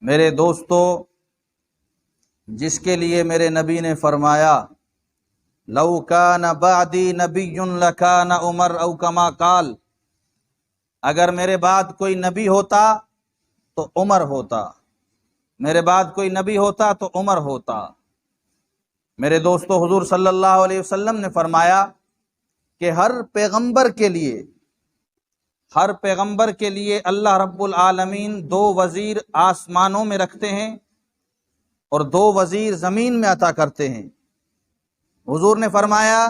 میرے دوستو، جس کے لیے میرے نبی نے فرمایا لو کان بعدی نبی لکان عمر او کما قال، اگر میرے بعد کوئی نبی ہوتا تو عمر ہوتا، میرے بعد کوئی نبی ہوتا تو عمر ہوتا۔ میرے دوستو، حضور صلی اللہ علیہ وسلم نے فرمایا کہ ہر پیغمبر کے لیے اللہ رب العالمین دو وزیر آسمانوں میں رکھتے ہیں اور دو وزیر زمین میں عطا کرتے ہیں۔ حضور نے فرمایا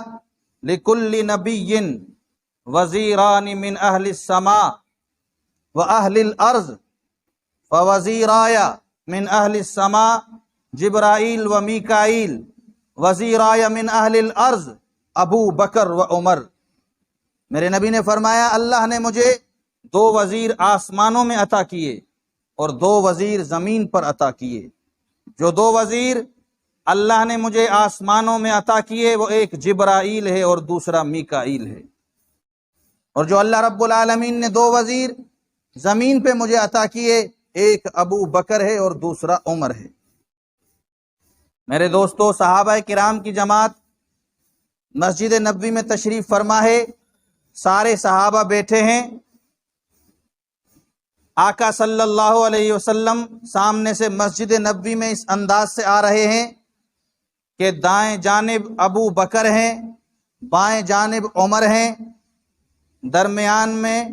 لِكُلِّ نَبِيٍّ وَزِيرَانِ مِنْ أَهْلِ السَّمَاءِ وَأَهْلِ الْأَرْضِ فَوَزِيرَايَ مِنْ أَهْلِ السَّمَاءِ جبرائیل و میکائیل وزیرائے من اہل الارض ابو بکر و عمر۔ میرے نبی نے فرمایا اللہ نے مجھے دو وزیر آسمانوں میں عطا کیے اور دو وزیر زمین پر عطا کیے۔ جو دو وزیر اللہ نے مجھے آسمانوں میں عطا کیے وہ ایک جبرائیل ہے اور دوسرا میکائیل ہے، اور جو اللہ رب العالمین نے دو وزیر زمین پہ مجھے عطا کیے، ایک ابو بکر ہے اور دوسرا عمر ہے۔ میرے دوستو، صحابہ کرام کی جماعت مسجد نبوی میں تشریف فرما ہے، سارے صحابہ بیٹھے ہیں، آقا صلی اللہ علیہ وسلم سامنے سے مسجد نبوی میں اس انداز سے آ رہے ہیں کہ دائیں جانب ابو بکر ہیں، بائیں جانب عمر ہیں، درمیان میں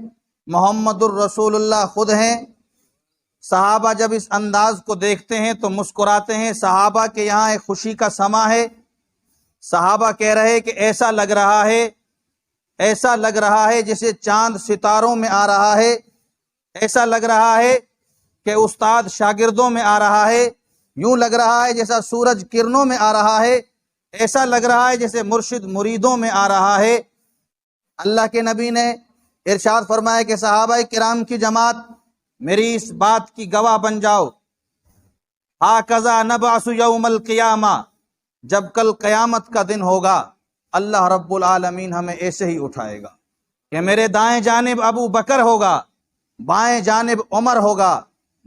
محمد الرسول اللہ خود ہیں۔ صحابہ جب اس انداز کو دیکھتے ہیں تو مسکراتے ہیں۔ صحابہ کے یہاں ایک خوشی کا سما ہے۔ صحابہ کہہ رہے کہ ایسا لگ رہا ہے جیسے چاند ستاروں میں آ رہا ہے، ایسا لگ رہا ہے کہ استاد شاگردوں میں آ رہا ہے، یوں لگ رہا ہے جیسا سورج کرنوں میں آ رہا ہے، ایسا لگ رہا ہے جیسے مرشد مریدوں میں آ رہا ہے۔ اللہ کے نبی نے ارشاد فرمایا کہ صحابہ کرام کی جماعت میری اس بات کی گواہ بن جاؤ، ہاکذا نبعث یوم القیامہ، جب کل قیامت کا دن ہوگا اللہ رب العالمین ہمیں ایسے ہی اٹھائے گا کہ میرے دائیں جانب ابو بکر ہوگا، بائیں جانب عمر ہوگا،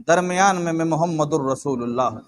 درمیان میں محمد الرسول اللہ